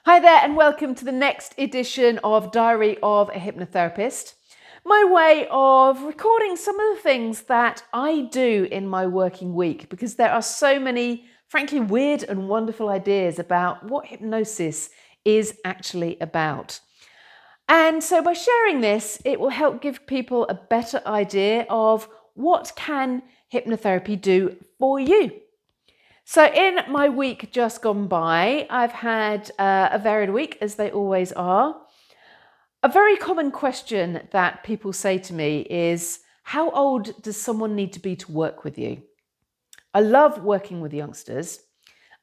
Hi there and welcome to the next edition of Diary of a Hypnotherapist. My way of recording some of the things that I do in my working week, because there are so many, frankly, weird and wonderful ideas about what hypnosis is actually about. And so by sharing this, it will help give people a better idea of what can hypnotherapy do for you. So in my week just gone by, I've had a varied week, as they always are. A very common question that people say to me is, how old does someone need to be to work with you? I love working with youngsters.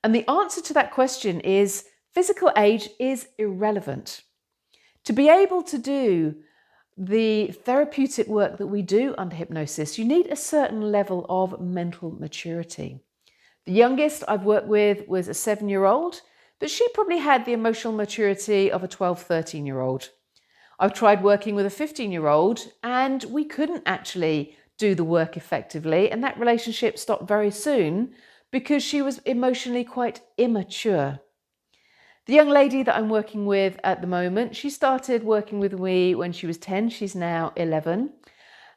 And the answer to that question is physical age is irrelevant. To be able to do the therapeutic work that we do under hypnosis, you need a certain level of mental maturity. The youngest I've worked with was a 7-year-old, but she probably had the emotional maturity of a 12, 13-year-old. I've tried working with a 15-year-old and we couldn't actually do the work effectively, and that relationship stopped very soon because she was emotionally quite immature. The young lady that I'm working with at the moment, she started working with me when she was 10, she's now 11.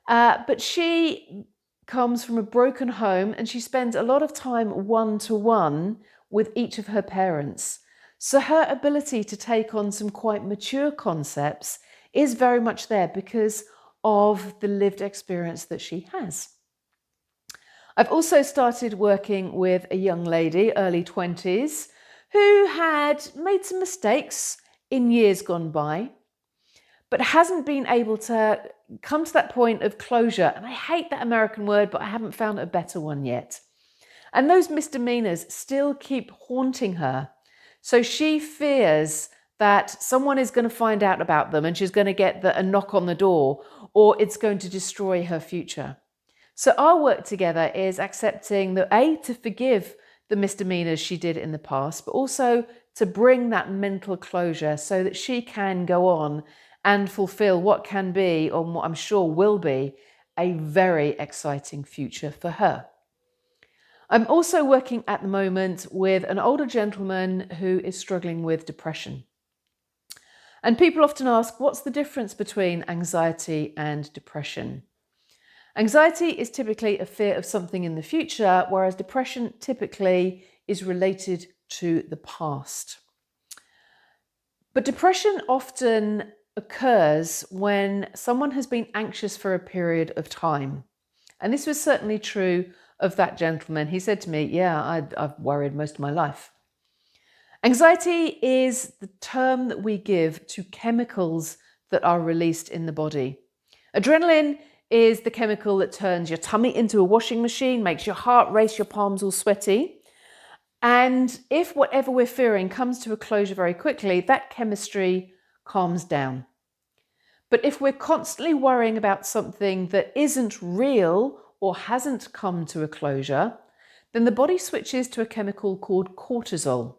But she comes from a broken home and she spends a lot of time one-to-one with each of her parents. So her ability to take on some quite mature concepts is very much there because of the lived experience that she has. I've also started working with a young lady, early 20s, who had made some mistakes in years gone by, but hasn't been able to come to that point of closure. And I hate that American word, but I haven't found a better one yet. And those misdemeanors still keep haunting her. So she fears that someone is going to find out about them and she's going to get a knock on the door, or it's going to destroy her future. So our work together is accepting that to forgive the misdemeanors she did in the past, but also to bring that mental closure so that she can go on and fulfill what can be, or what I'm sure will be, a very exciting future for her. I'm also working at the moment with an older gentleman who is struggling with depression. And people often ask, what's the difference between anxiety and depression? Anxiety is typically a fear of something in the future, whereas depression typically is related to the past. But depression often occurs when someone has been anxious for a period of time. And this was certainly true of that gentleman. He said to me, yeah, I've worried most of my life. Anxiety is the term that we give to chemicals that are released in the body. Adrenaline is the chemical that turns your tummy into a washing machine, makes your heart race, your palms all sweaty. And if whatever we're fearing comes to a closure very quickly, that chemistry calms down. But if we're constantly worrying about something that isn't real or hasn't come to a closure, then the body switches to a chemical called cortisol.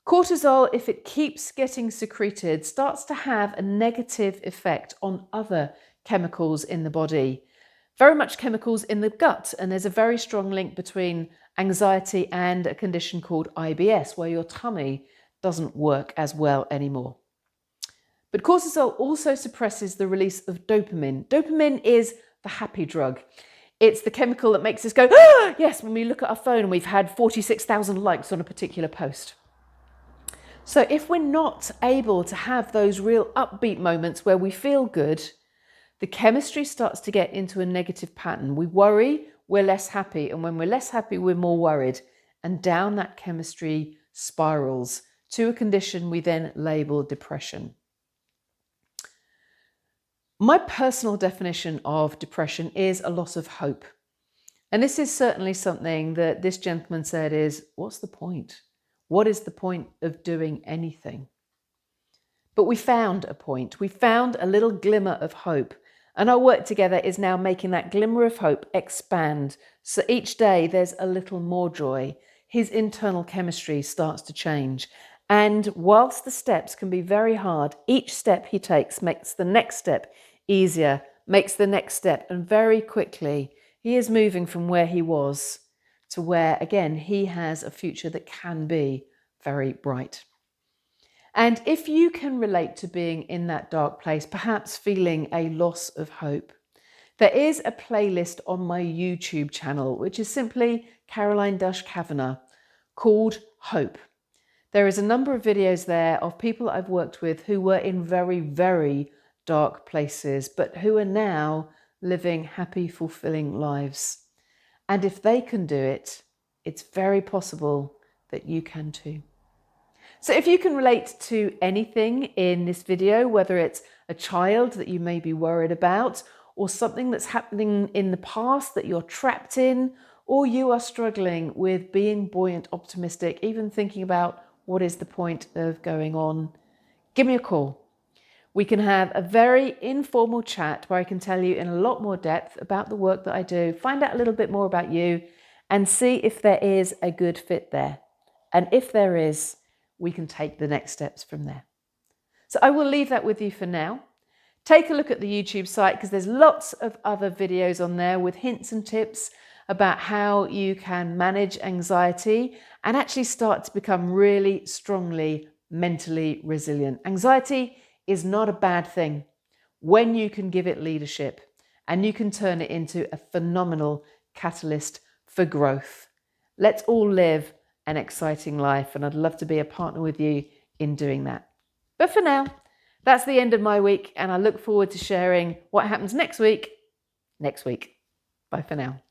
Cortisol, if it keeps getting secreted, starts to have a negative effect on other chemicals in the body, very much chemicals in the gut. And there's a very strong link between anxiety and a condition called IBS, where your tummy doesn't work as well anymore. But cortisol also suppresses the release of dopamine. Dopamine is the happy drug. It's the chemical that makes us go, ah, yes, when we look at our phone and we've had 46,000 likes on a particular post. So if we're not able to have those real upbeat moments where we feel good, the chemistry starts to get into a negative pattern. We worry, we're less happy. And when we're less happy, we're more worried. And down that chemistry spirals to a condition we then label depression. My personal definition of depression is a loss of hope. And this is certainly something that this gentleman said is, what's the point? What is the point of doing anything? But we found a point. We found a little glimmer of hope. And our work together is now making that glimmer of hope expand. So each day there's a little more joy. His internal chemistry starts to change. And whilst the steps can be very hard, each step he takes makes the next step easier, makes the next step. And very quickly, he is moving from where he was to where, again, he has a future that can be very bright. And if you can relate to being in that dark place, perhaps feeling a loss of hope, there is a playlist on my YouTube channel, which is simply Caroline Cavanagh, called Hope. There is a number of videos there of people I've worked with who were in very, very dark places, but who are now living happy, fulfilling lives. And if they can do it, it's very possible that you can too. So if you can relate to anything in this video, whether it's a child that you may be worried about, or something that's happening in the past that you're trapped in, or you are struggling with being buoyant, optimistic, even thinking about what is the point of going on, give me a call. We can have a very informal chat where I can tell you in a lot more depth about the work that I do, find out a little bit more about you, and see if there is a good fit there. And if there is, we can take the next steps from there. So I will leave that with you for now. Take a look at the YouTube site because there's lots of other videos on there with hints and tips about how you can manage anxiety and actually start to become really strongly mentally resilient. Anxiety is not a bad thing when you can give it leadership and you can turn it into a phenomenal catalyst for growth. Let's all live an exciting life, and I'd love to be a partner with you in doing that. But for now, that's the end of my week, and I look forward to sharing what happens next week. Bye for now.